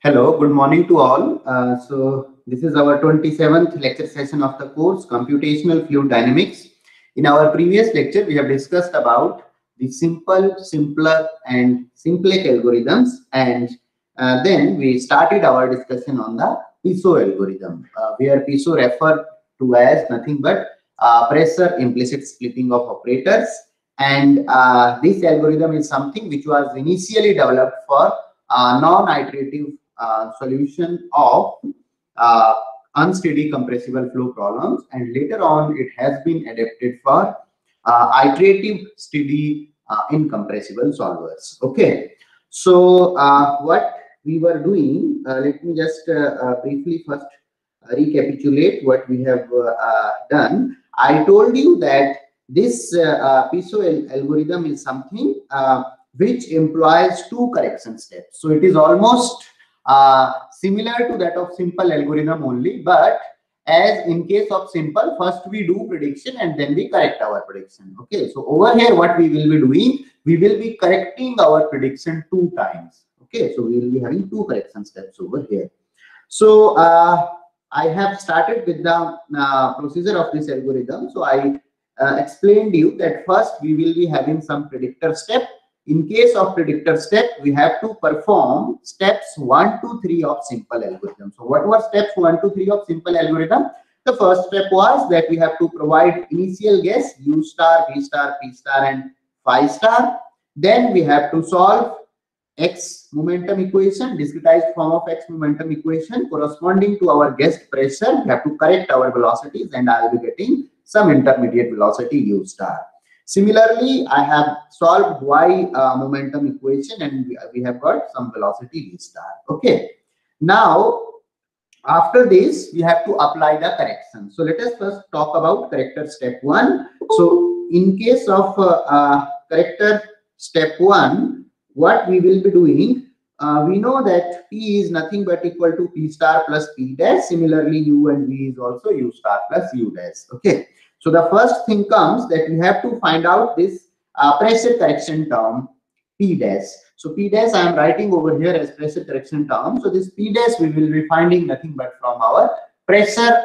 Hello, good morning to all. So this is our 27th lecture session of the course Computational Fluid Dynamics. In our previous lecture, we have discussed about the simple, simpler and simplex algorithms, and then we started our discussion on the PISO algorithm, where PISO referred to as nothing but pressure implicit splitting of operators. And this algorithm is something which was initially developed for non-iterative solution of uh, unsteady compressible flow problems, and later on it has been adapted for iterative steady incompressible solvers. Okay, so what we were doing, let me just briefly first recapitulate what we have done. I told you that this PISO algorithm is something which employs two correction steps. So it is almost similar to that of simple algorithm only, but as in case of simple, first we do prediction and then we correct our prediction. Okay, so over here what we will be doing, we will be correcting our prediction two times. Okay, so we will be having two correction steps over here. So I have started with the procedure of this algorithm. So I explained you that first we will be having some predictor step. In case of predictor step, we have to perform steps 1 to 3 of simple algorithm. So what were steps 1 to 3 of simple algorithm? The first step was that we have to provide initial guess u star, v star, p star and phi star. Then we have to solve x momentum equation, discretized form of x momentum equation corresponding to our guessed pressure. We have to correct our velocities and I will be getting some intermediate velocity u star. Similarly, I have solved y momentum equation and we have got some velocity v star. Okay. Now, after this, we have to apply the correction. So let us first talk about corrector step 1. So in case of corrector step 1, what we will be doing, we know that p is nothing but equal to p star plus p dash. Similarly, u and v is also u star plus u dash. Okay. So the first thing comes that we have to find out this pressure correction term p dash. So p dash I am writing over here as pressure correction term. So this p dash we will be finding nothing but from our pressure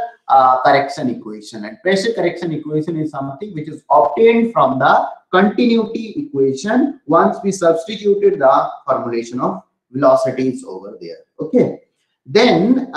correction equation, and pressure correction equation is something which is obtained from the continuity equation once we substituted the formulation of velocities over there. Okay, then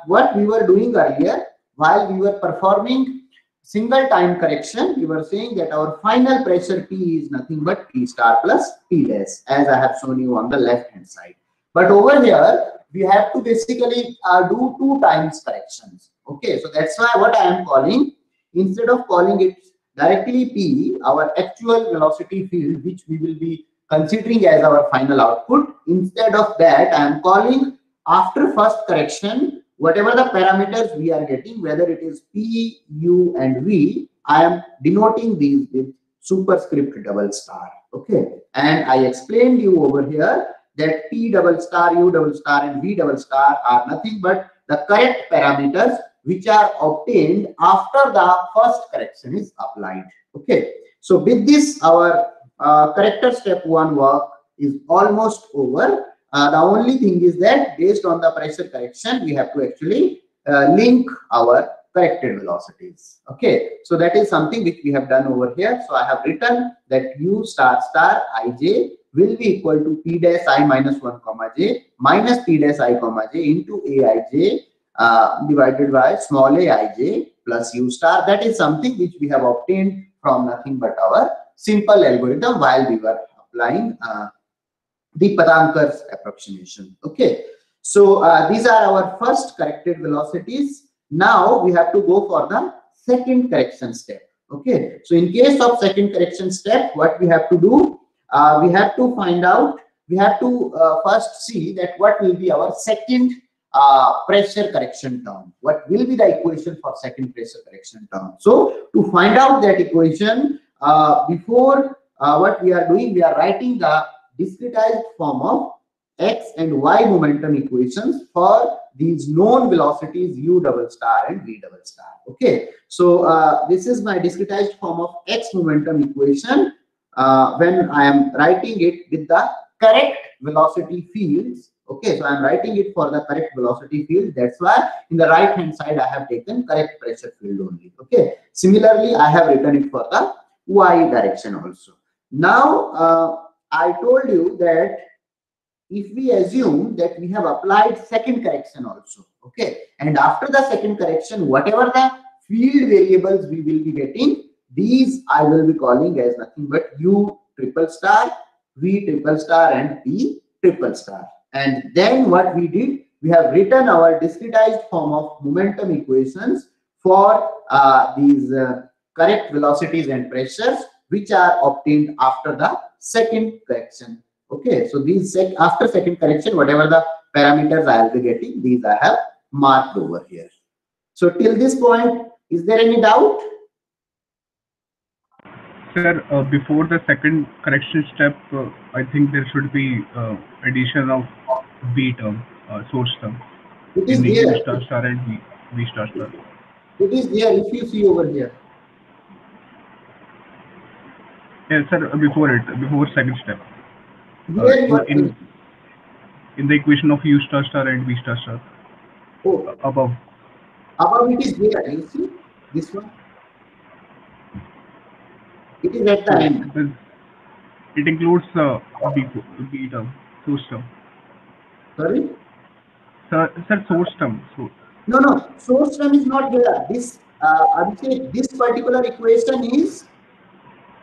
what we were doing earlier while we were performing single time correction, we were saying that our final pressure P is nothing but P star plus P dash, as I have shown you on the left hand side. But over here, we have to basically do two times corrections. Okay, so that's why what I am calling, instead of calling it directly P, our actual velocity field, which we will be considering as our final output, instead of that, I am calling after first correction, whatever the parameters we are getting, whether it is P, U and V, I am denoting these with superscript double star. Okay, and I explained you over here that P double star, U double star and V double star are nothing but the correct parameters which are obtained after the first correction is applied. Okay, so with this our corrector step 1 work is almost over. The only thing is that based on the pressure correction, we have to actually link our corrected velocities. Okay, so that is something which we have done over here. So I have written that u star star ij will be equal to p dash I minus 1 comma j minus p dash I comma j into aij divided by small aij plus u star. That is something which we have obtained from nothing but our simple algorithm while we were applying the Padankar's approximation. Okay, so these are our first corrected velocities. Now we have to go for the second correction step. Okay, so in case of second correction step, what we have to do, we have to find out, we have to first see that what will be our second pressure correction term. What will be the equation for second pressure correction term? So to find out that equation, before what we are doing, we are writing the discretized form of x and y momentum equations for these known velocities u double star and v double star. Okay, so this is my discretized form of x momentum equation when I am writing it with the correct velocity fields Okay, so I'm writing it for the correct velocity field. That's why in the right hand side I have taken correct pressure field only. Okay, similarly I have written it for the y direction also. Now I told you that if we assume that we have applied second correction also, okay, and after the second correction, whatever the field variables we will be getting, these I will be calling as nothing but u triple star, v triple star, and p triple star. And then what we did, we have written our discretized form of momentum equations for these correct velocities and pressures which are obtained after the second correction. Okay, so these after second correction, whatever the parameters I will be getting, these I have marked over here. So till this point, is there any doubt? Sir, before the second correction step, I think there should be addition of B term, source term, It is in the U there. star star and V star star. It is there if you see over here. Yes, sir, before second step. Here you are in the equation of U star star and V star star. oh, Above. above it is there. You see this one. It is at the end. It includes B term, source term. Sorry. Sir, source term. So. No. Source term is not there. This I would say this particular equation is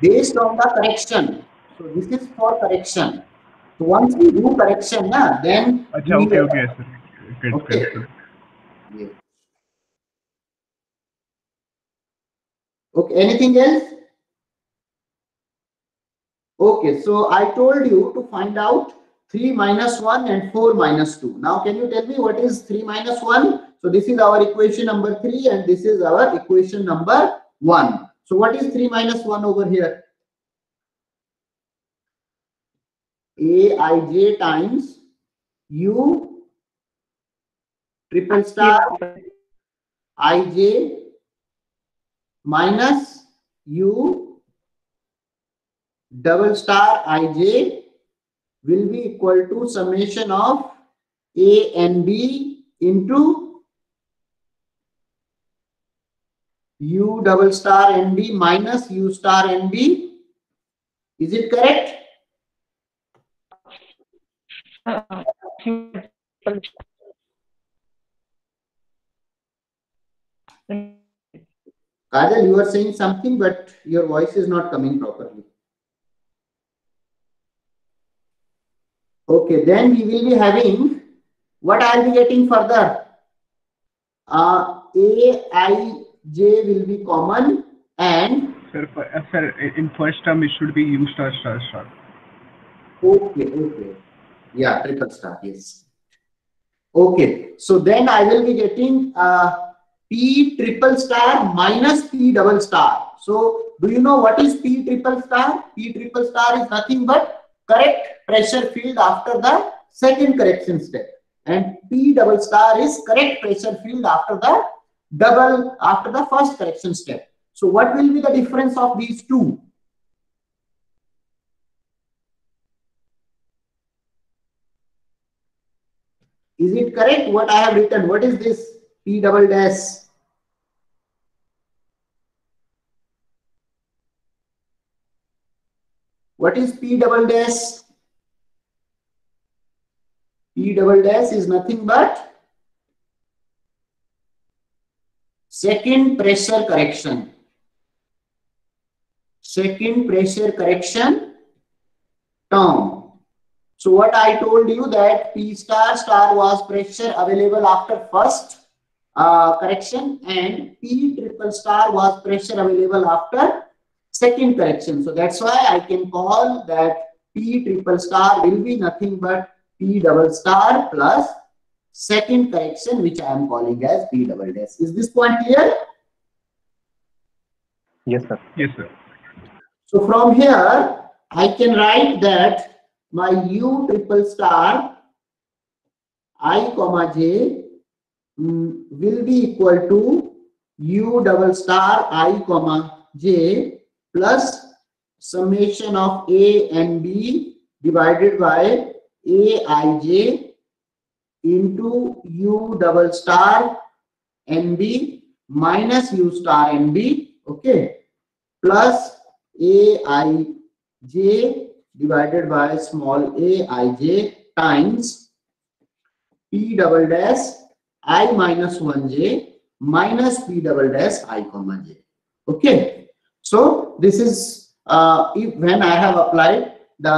based on the correction. So this is for correction. So once we do correction, then okay, sir. Okay. Sir. Yeah. Okay. Anything else? Okay. So I told you to find out 3 minus 1 and 4 minus 2. Now can you tell me what is 3 minus 1? So this is our equation number 3 and this is our equation number 1. So what is 3 minus 1 over here? Aij times u triple star ij minus u double star ij will be equal to summation of a and b into u double star nb minus u star nb. Is it correct? Kajal, you are saying something, but your voice is not coming properly. Okay, then we will be having what I will be getting further. Aij will be common and sir, in first term it should be U star star star. Okay. Yeah, triple star, yes. Okay, so then I will be getting P triple star minus P double star. So do you know what is P triple star? P triple star is nothing but correct pressure field after the second correction step. And P double star is correct pressure field after the first correction step. So what will be the difference of these two? Is it correct what I have written? What is this P double dash? What is P double dash? P double dash is nothing but second pressure correction. Second pressure correction term. So what I told you that P star star was pressure available after first correction and P triple star was pressure available after second correction. So that's why I can call that P triple star will be nothing but P double star plus second correction, which I am calling as P double dash. Is this point clear? Yes, sir. Yes, sir. So from here, I can write that my U triple star I comma j will be equal to U double star I comma j plus summation of A and B divided by Aij into U double star NB minus U star NB, okay, plus Aij divided by small aij times P double dash I minus 1j minus P double dash I comma j. Okay, so this is when I have applied the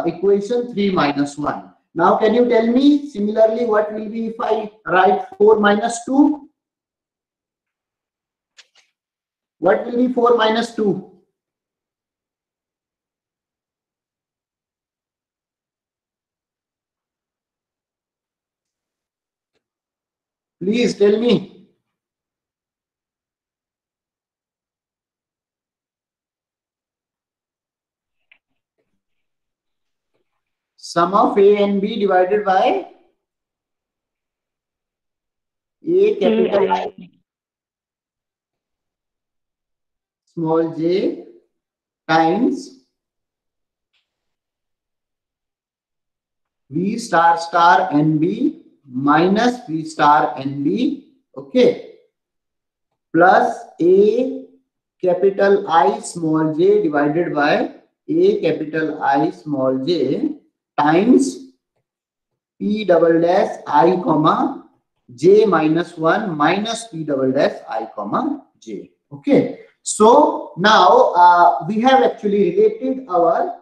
equation 3 minus 1. Now can you tell me similarly what will be if I write 4 minus 2? What will be 4 minus 2? Please tell me. Sum of A and B divided by A capital I small j times V star star NB minus V star NB, okay, plus A capital I small j divided by A capital I small j times P double dash I comma j minus 1 minus P double dash I comma j. Okay, so now we have actually related our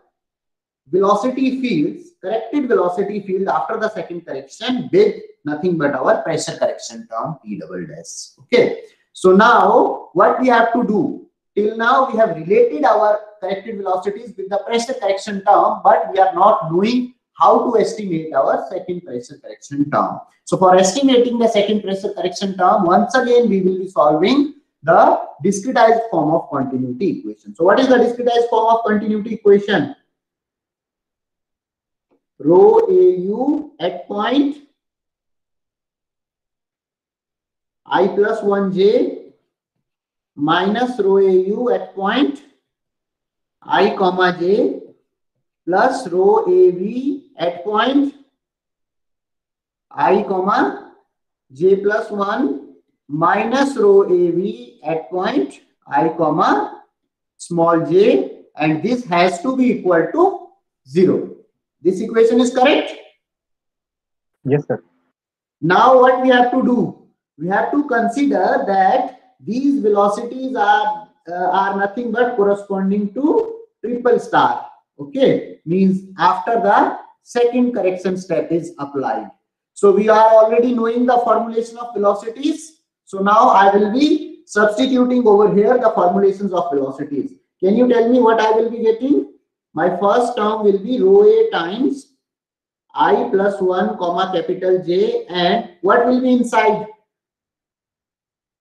velocity fields, corrected velocity field after the second correction with nothing but our pressure correction term P double dash. Okay, so now what we have to do, till now we have related our corrected velocities with the pressure correction term, but we are not knowing how to estimate our second pressure correction term. So for estimating the second pressure correction term, once again we will be solving the discretized form of continuity equation. So what is the discretized form of continuity equation? Rho AU at point I plus 1j minus rho AU at point I comma j plus rho AV at point I comma j plus 1 minus rho AV at point I comma small j, and this has to be equal to 0. This equation is correct? Yes, sir. Now what we have to do? We have to consider that these velocities are nothing but corresponding to triple star. Okay, means after the second correction step is applied. So we are already knowing the formulation of velocities. So now I will be substituting over here the formulations of velocities. Can you tell me what I will be getting? My first term will be rho a times I plus 1 comma capital J, and what will be inside?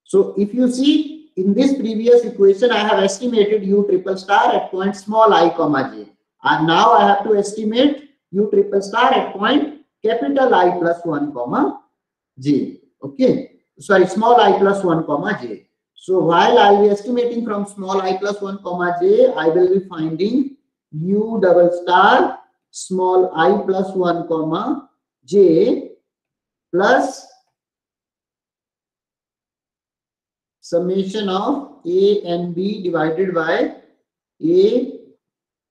So if you see in this previous equation, I have estimated U triple star at point small I comma j, and now I have to estimate U triple star at point capital I plus 1 comma j. Okay, sorry, small I plus 1 comma j. So while I will be estimating from small I plus 1 comma j, I will be finding U double star small I plus 1 comma j plus summation of A and B divided by A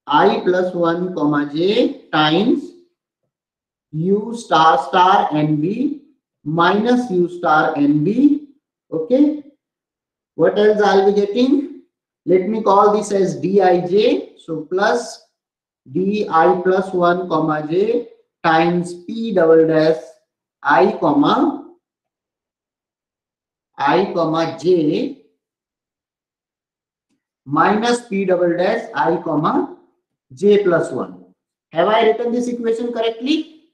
I plus 1 comma j times U star star NB minus U star NB. Okay, what else I'll be getting? Let me call this as Dij. So plus di plus 1 comma j times P double dash I comma j minus P double dash I comma j plus 1. Have I written this equation correctly?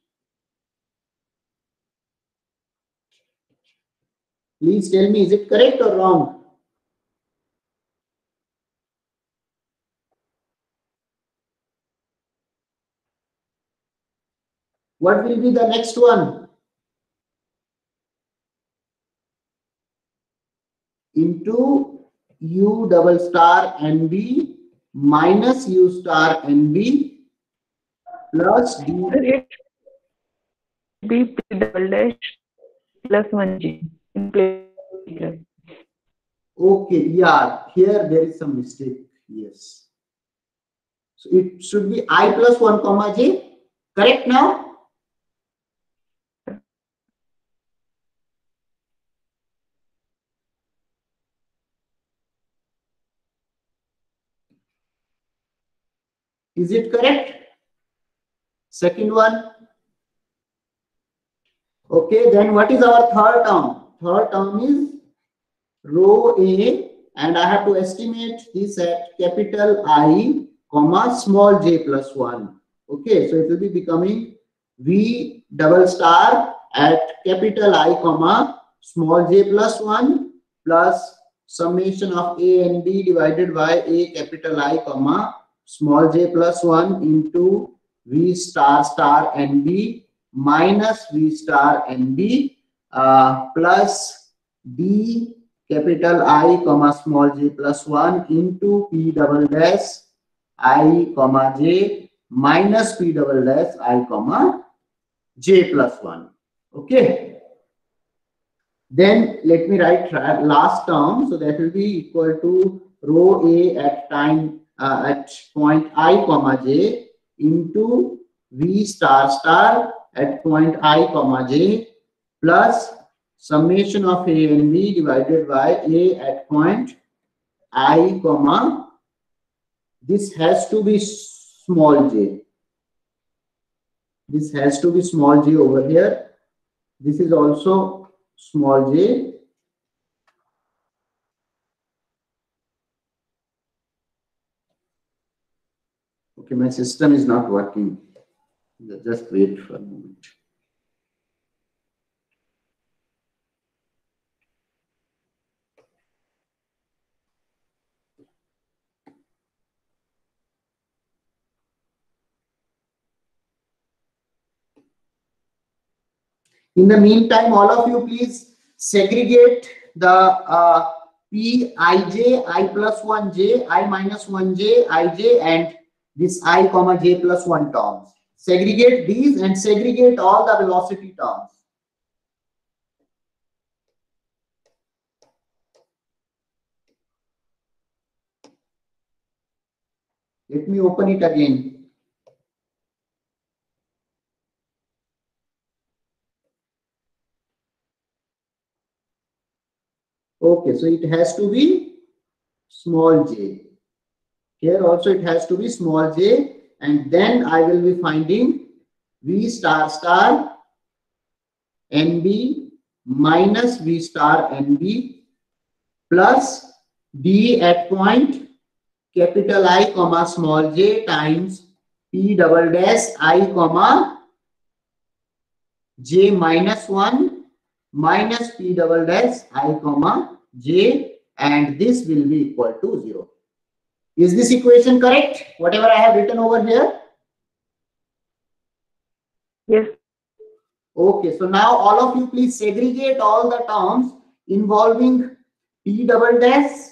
Please tell me, is it correct or wrong? What will be the next one? Into U double star NB minus U star NB plus D. be P double dash plus 1J in place. Okay, yeah, here there is some mistake. Yes. So it should be I plus 1 comma j. Correct now? Is it correct? Second one. Okay, then what is our third term? Third term is row A, and I have to estimate this at capital I, comma small j plus 1. Okay, so it will be becoming V double star at capital I, comma small j plus 1 plus summation of A and B divided by A capital I, comma small j plus 1 into V star star NB minus V star NB plus B capital I comma small j plus 1 into P double dash I comma j minus P double dash I comma j plus 1. Okay. Then let me write last term. So that will be equal to row A at time at point I comma j into V star star at point I comma j plus summation of A and B divided by A at point I comma, this has to be small j. This has to be small j over here. This is also small j. Okay, my system is not working. Just wait for a moment. In the meantime, all of you please segregate the Pij, I plus 1j, I minus 1j, ij, and this I comma j plus 1 terms. Segregate these and segregate all the velocity terms. Let me open it again. Okay, so it has to be small j. Here also it has to be small j, and then I will be finding V star star NB minus V star NB plus D at point capital I comma small j times P double dash I comma j minus 1 minus P double dash I comma j, and this will be equal to 0. Is this equation correct? Whatever I have written over here? Yes. Okay, so now all of you please segregate all the terms involving P double dash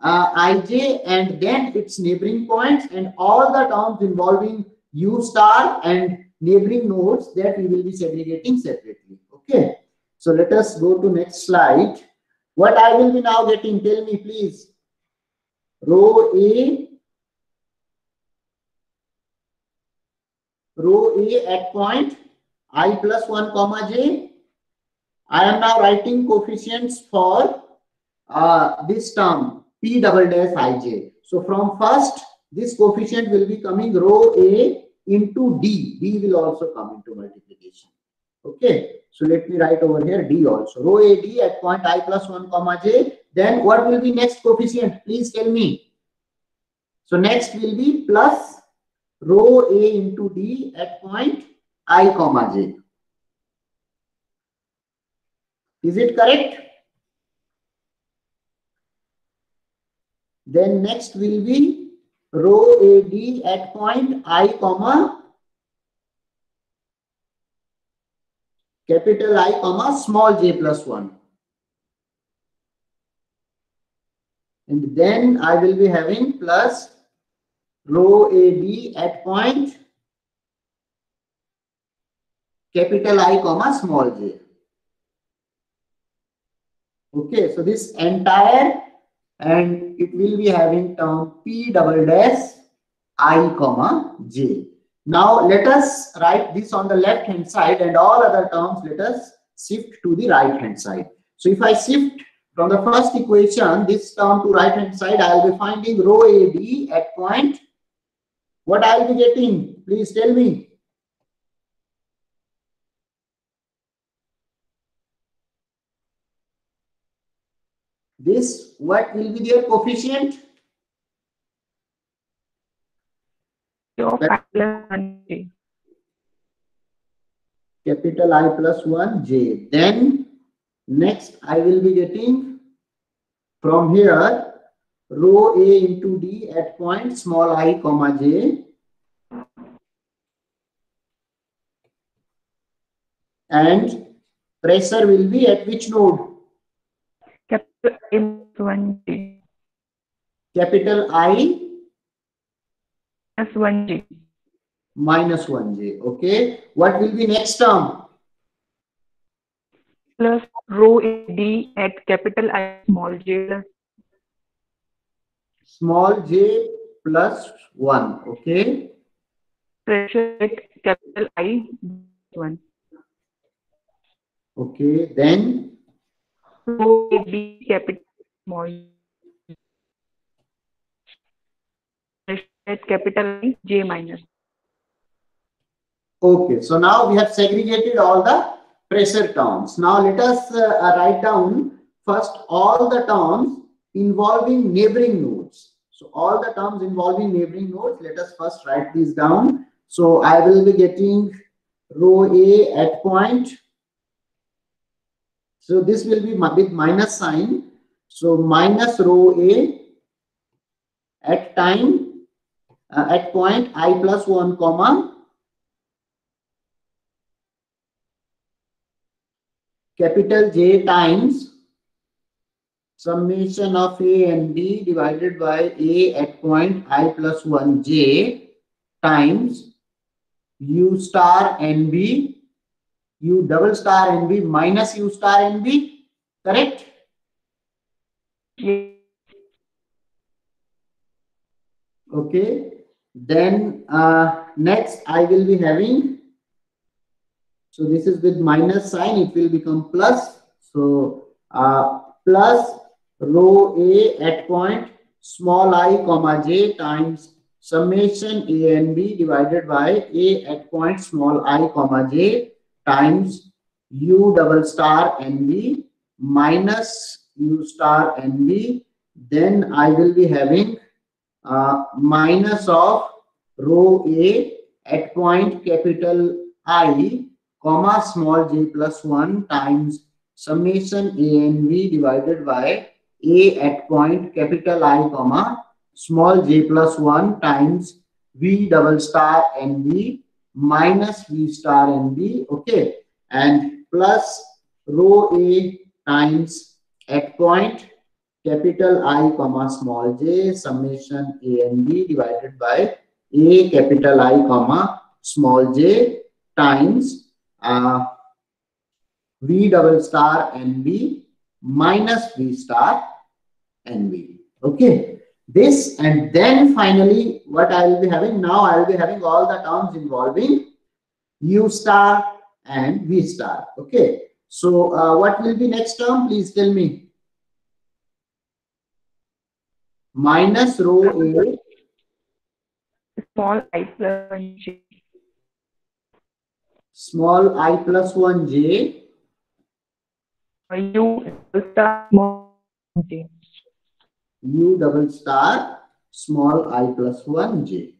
ij and then its neighboring points, and all the terms involving u star and neighboring nodes that we will be segregating separately. Okay, so let us go to next slide. What I will be now getting, tell me please. Row A at point I plus 1 comma j. I am now writing coefficients for this term P double dash ij. So from first, this coefficient will be coming row A into D. D will also come into multiplication. Okay, so let me write over here D also. Row A D at point I plus 1 comma j. Then what will be next coefficient? Please tell me. So next will be plus row A into D at point I comma j. Is it correct? Then next will be row AD at point I comma capital I comma small j plus 1. And then I will be having plus row AD at point capital I comma small j. Okay, so this entire, and it will be having term p double dash I comma j. Now let us write this on the left hand side, and all other terms let us shift to the right hand side. So if I shift from the first equation this term to right hand side, I will be finding rho AB at point. What I will be getting? Please tell me. This, what will be their coefficient? Of I plus 1j. Capital I plus 1j. Then next I will be getting from here rho A into D at point small I comma j. And pressure will be at which node? Capital I plus 1j. Capital I Plus 1j. minus 1j. Okay. What will be next term? Plus rho AD at capital I small j plus Small j plus 1. Okay. pressure at capital I 1. Okay. Then Rho AD capital small j. Pressure at capital I j minus. okay. So now we have segregated all the pressure terms. Now let us write down first all the terms involving neighboring nodes. So all the terms involving neighboring nodes, let us first write these down. So I will be getting rho A at point. So this will be with minus sign. So minus rho A at time at point I plus 1 comma capital J times summation of A and B divided by A at point I plus 1j times U star NB, U double star NB minus U star NB, correct? Yes. Okay. Then next I will be having, so this is with minus sign, it will become plus. So plus rho A at point small I comma j times summation A and B divided by A at point small I comma j times U double star NB minus U star NB. Then I will be having minus of rho A at point capital I comma small j plus 1 times summation A and B divided by A at point capital I comma small j plus 1 times V double star NB minus V star NB. Okay. And plus rho A times at point capital I comma small j summation A and B divided by A capital I comma small j times V double star NB minus V star NB. Okay. This, and then finally what I will be having now, I will be having all the terms involving U star and V star. Okay. So what will be next term? Please tell me. Minus rho A Small I plus 1j. small I plus 1j U star small j. U double star small I plus 1j.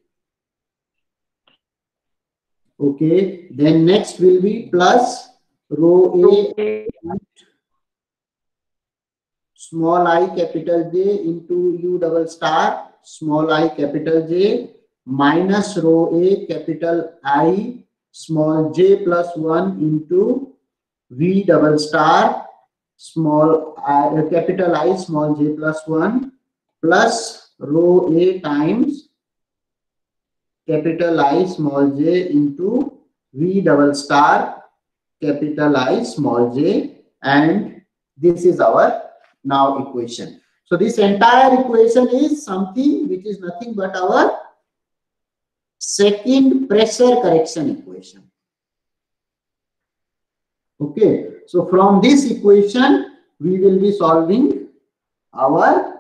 Okay. Then next will be plus rho A small I capital J into U double star small I capital J minus rho A capital I small j plus 1 into V double star small I capital I small j plus 1 plus rho A times capital I small j into V double star capital I small j, and this is our now equation. So this entire equation is something which is nothing but our second pressure correction equation. Okay, so from this equation we will be solving our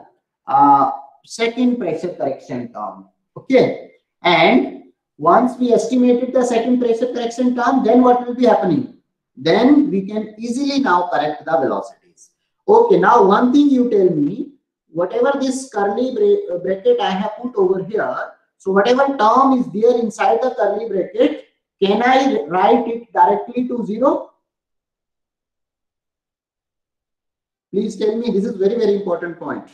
second pressure correction term. Okay, and once we estimated the second pressure correction term, then what will be happening? Then we can easily now correct the velocities. Okay, now one thing you tell me, whatever this curly bracket I have put over here, so whatever term is there inside the curly bracket, can I write it directly to 0? Please tell me, this is very, very important point.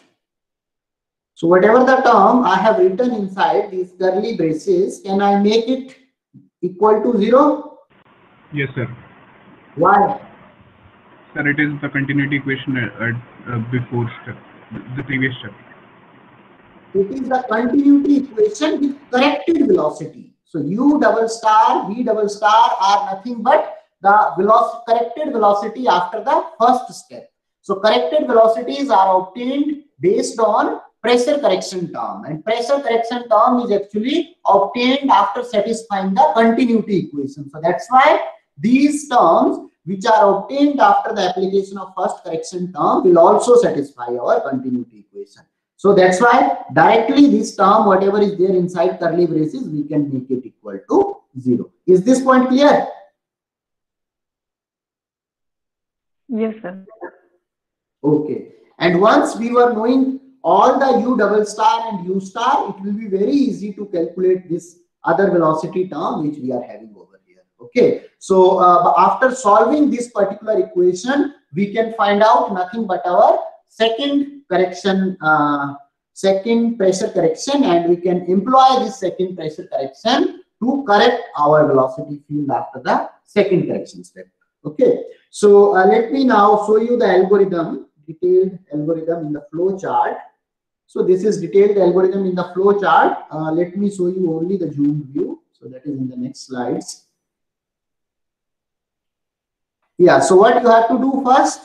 So whatever the term I have written inside these curly braces, can I make it equal to 0? Yes, sir. Why? Sir, it is the continuity equation before step, the previous step. It is the continuity equation with corrected velocity. So U double star, V double star are nothing but the corrected velocity after the first step. So corrected velocities are obtained based on pressure correction term, and pressure correction term is actually obtained after satisfying the continuity equation. So that's why these terms which are obtained after the application of first correction term will also satisfy our continuity equation. So that's why directly this term, whatever is there inside curly braces, we can make it equal to 0. Is this point clear? Yes, sir. Okay. And once we were knowing all the U double star and U star, it will be very easy to calculate this other velocity term which we are having over here. Okay. So after solving this particular equation, we can find out nothing but our second correction, second pressure correction, and we can employ this second pressure correction to correct our velocity field after the second correction step. Okay. So let me now show you the algorithm, detailed algorithm in the flow chart. So this is detailed algorithm in the flow chart. Let me show you only the zoom view. So that is in the next slides. Yeah, so what you have to do first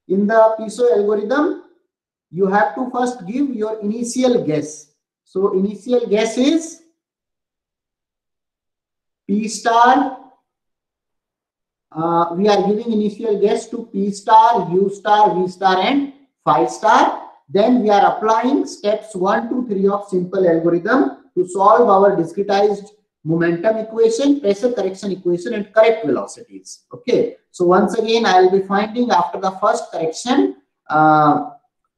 in the PISO algorithm, you have to first give your initial guess. So initial guess is P star. We are giving initial guess to P star, U star, V star and phi star. Then we are applying steps 1 to 3 of simple algorithm to solve our discretized momentum equation, pressure correction equation and correct velocities. Okay. So once again, I will be finding after the first correction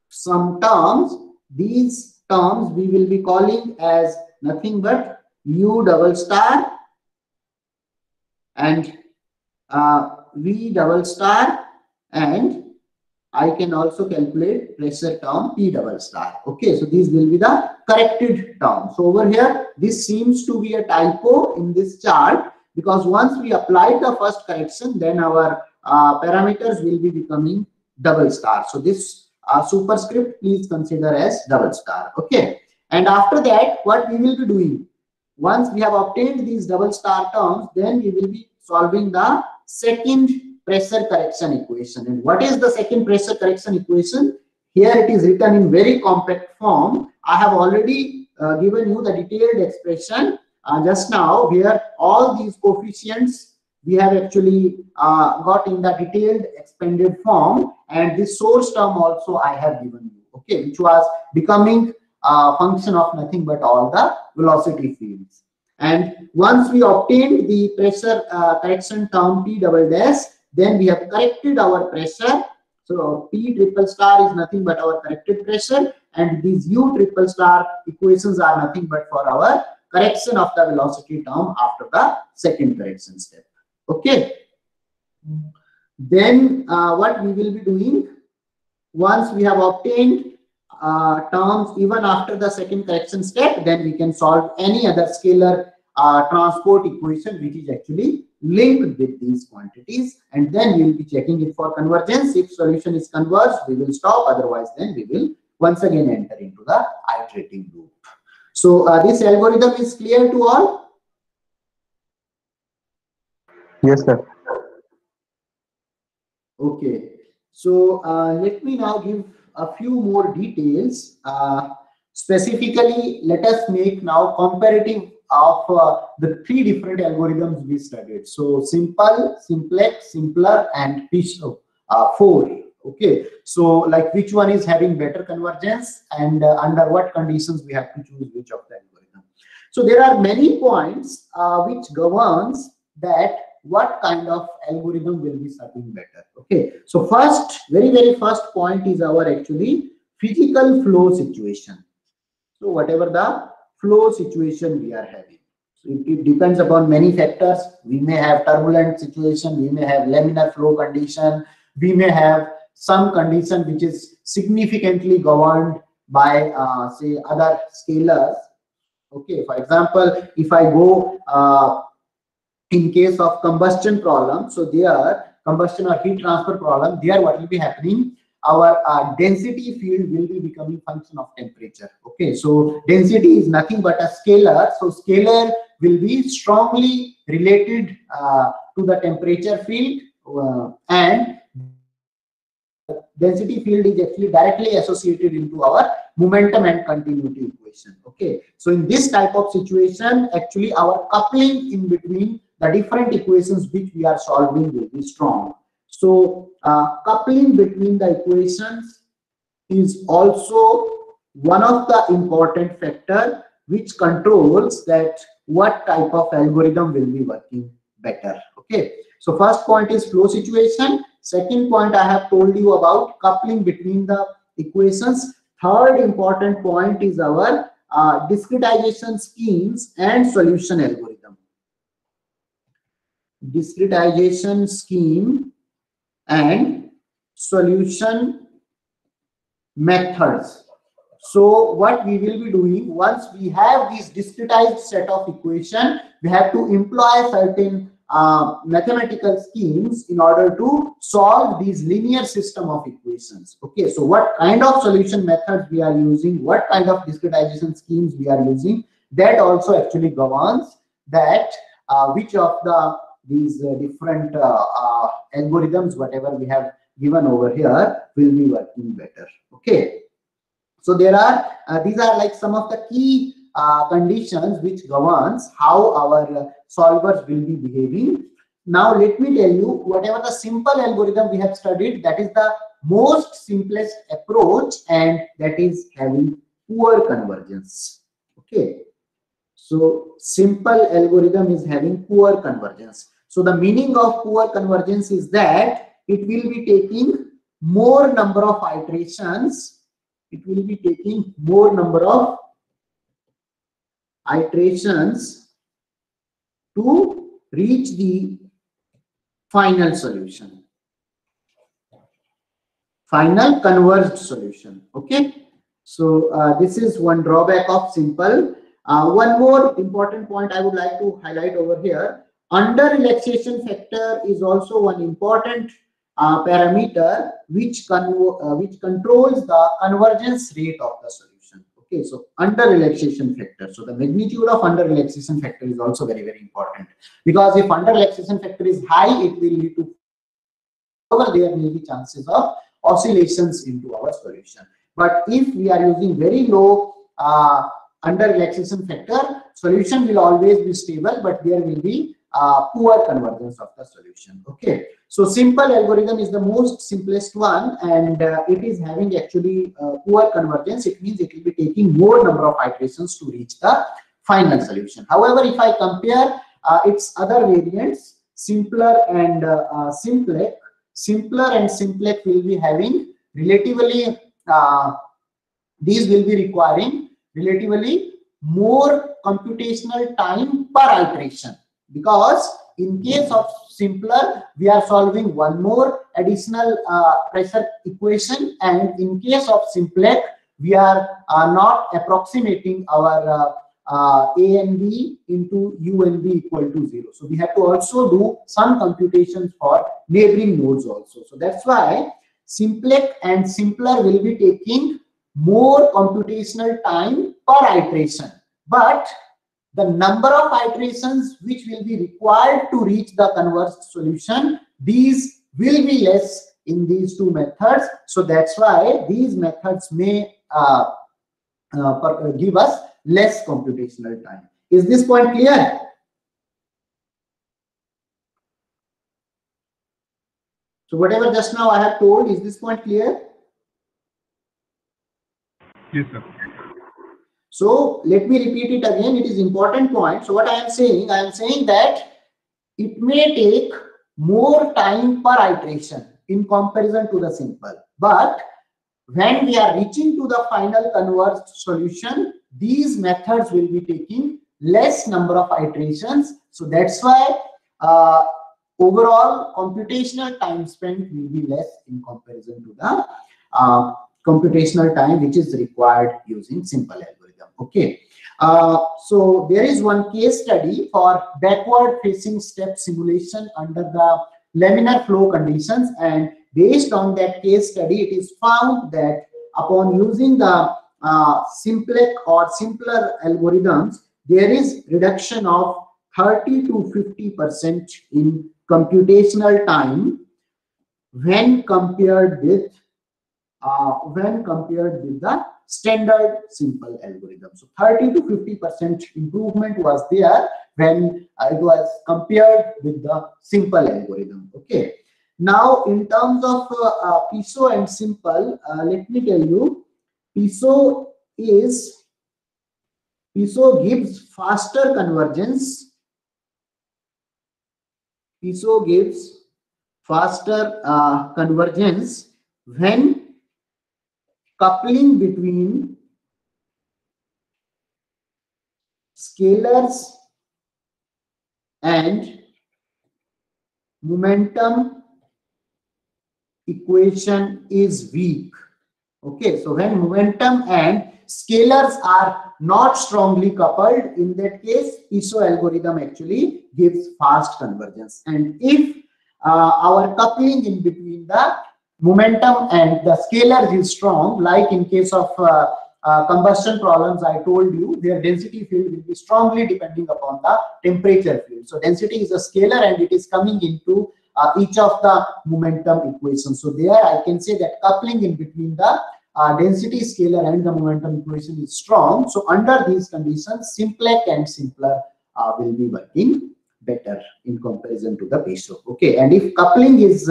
some terms. These terms we will be calling as nothing but U double star and V double star, and I can also calculate pressure term P double star. Okay, so these will be the corrected terms. So over here, this seems to be a typo in this chart because once we apply the first correction, then our parameters will be becoming double star. So this superscript, please consider as double star. Okay, and after that, what we will be doing? Once we have obtained these double star terms, then we will be solving the second pressure correction equation. And what is the second pressure correction equation? Here it is written in very compact form. I have already given you the detailed expression just now, where all these coefficients we have actually got in the detailed expanded form, and this source term also I have given you, okay, which was becoming a function of nothing but all the velocity fields. And once we obtained the pressure correction term P double dash, then we have corrected our pressure. So P triple star is nothing but our corrected pressure, and these U triple star equations are nothing but for our correction of the velocity term after the second correction step. Okay. Then what we will be doing, once we have obtained terms even after the second correction step, then we can solve any other scalar transport equation which is actually linked with these quantities, and then we will be checking it for convergence. If solution is converged, we will stop, otherwise then we will once again enter into the iterating loop. So this algorithm is clear to all? Yes, sir. Okay, so let me now give a few more details. Specifically, let us make now comparative of the three different algorithms we studied. So simple, simplex, simpler, and four. Okay, so like which one is having better convergence, and under what conditions we have to choose which of the algorithm. So there are many points which governs that what kind of algorithm will be serving better. Okay, so very first point is our actually physical flow situation. So whatever the flow situation we are having, so it depends upon many factors. We may have turbulent situation, we may have laminar flow condition, we may have some condition which is significantly governed by say other scalars. Okay, for example, if I go in case of combustion problem, so there combustion or heat transfer problem, there what will be happening, our density field will be becoming function of temperature. Okay, so density is nothing but a scalar, so scalar will be strongly related to the temperature field, and density field is actually directly associated into our momentum and continuity equation. Okay, so in this type of situation, actually our coupling in between the different equations which we are solving will be strong. So coupling between the equations is also one of the important factor which controls that what type of algorithm will be working better. Okay, so first point is flow situation. Second point I have told you about coupling between the equations. Third important point is our discretization schemes and solution algorithm. Discretization scheme and solution methods. So what we will be doing, once we have this discretized set of equation, we have to employ certain mathematical schemes in order to solve these linear system of equations. Okay, so what kind of solution methods we are using, what kind of discretization schemes we are using, that also actually governs that which of these different algorithms, whatever we have given over here, will be working better. Okay, so there are these are like some of the key conditions which governs how our solvers will be behaving. Now let me tell you, whatever the simple algorithm we have studied, that is the most simplest approach, and that is having poor convergence. Okay, so simple algorithm is having poor convergence. So the meaning of poor convergence is that it will be taking more number of iterations. It will be taking more number of iterations to reach the final solution, final converged solution. Okay, so this is one drawback of simple. One more important point I would like to highlight over here: under relaxation factor is also one important parameter which controls the convergence rate of the solution. Okay, so under relaxation factor, so the magnitude of under relaxation factor is also very important, because if under relaxation factor is high, it will lead to, however, there may be chances of oscillations into our solution. But if we are using very low under relaxation factor, solution will always be stable, but there will be poor convergence of the solution. Okay, so simple algorithm is the most simplest one, and it is having actually poor convergence. It means it will be taking more number of iterations to reach the final solution. However, if I compare its other variants, simpler and simplex, simpler and simplex will be having relatively these will be requiring relatively more computational time per iteration, because in case of simpler we are solving one more additional pressure equation, and in case of simplex we are not approximating our a and b into u and b equal to 0. So we have to also do some computations for neighboring nodes also. So that's why simplex and simpler will be taking more computational time per iteration, but the number of iterations which will be required to reach the converged solution, these will be less in these two methods. So that's why these methods may give us less computational time. Is this point clear? So whatever just now I have told, is this point clear? Yes, sir. So let me repeat it again. It is important point. So what I am saying that it may take more time per iteration in comparison to the simple. But when we are reaching to the final converged solution, these methods will be taking less number of iterations. So that's why overall computational time spent will be less in comparison to the computational time which is required using simple algorithm. Okay. So there is one case study for backward facing step simulation under the laminar flow conditions, and based on that case study, it is found that upon using the simplex or simpler algorithms, there is reduction of 30 to 50% in computational time when compared with the standard simple algorithm. So 30 to 50% improvement was there when it was compared with the simple algorithm. Okay. Now, in terms of PISO and simple, let me tell you, PISO gives faster convergence. PISO gives faster convergence when coupling between scalars and momentum equation is weak. Okay, so when momentum and scalars are not strongly coupled, in that case, PISO algorithm actually gives fast convergence. And if our coupling in between the momentum and the scalars is strong, like in case of combustion problems, I told you, their density field will be strongly depending upon the temperature field. So density is a scalar and it is coming into each of the momentum equations. So there I can say that coupling in between the density scalar and the momentum equation is strong. So under these conditions, simplex and simpler will be working better in comparison to the PISO. Okay, and if coupling is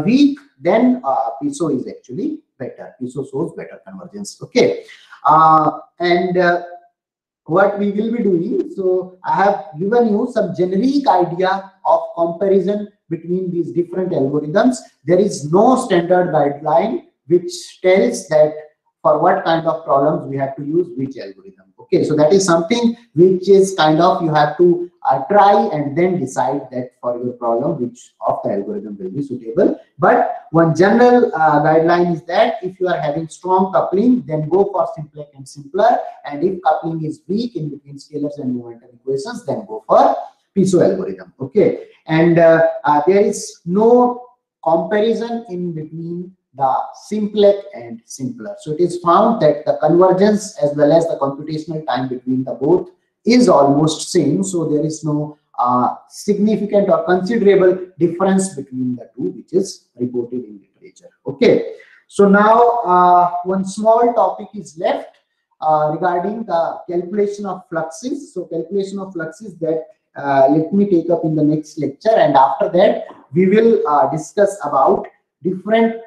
weak, then PISO is actually better. PISO shows better convergence. Okay, and what we will be doing, so I have given you some generic idea of comparison between these different algorithms. There is no standard guideline which tells that for what kind of problems we have to use which algorithm. Okay, so that is something which is kind of, you have to try and then decide that for your problem which of the algorithm will be suitable. But one general guideline is that if you are having strong coupling, then go for simplex and simpler, and if coupling is weak in between scalars and momentum equations, then go for PISO algorithm. Okay, and there is no comparison in between the simplex and simpler. So it is found that the convergence as well as the computational time between the both is almost same. So there is no significant or considerable difference between the two which is reported in literature. Okay, so now one small topic is left regarding the calculation of fluxes. So calculation of fluxes, that let me take up in the next lecture, and after that we will discuss about different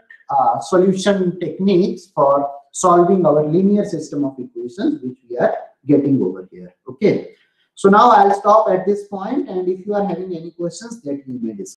solution techniques for solving our linear system of equations which we are getting over here. Okay, so now I'll stop at this point, and if you are having any questions, that we may discuss.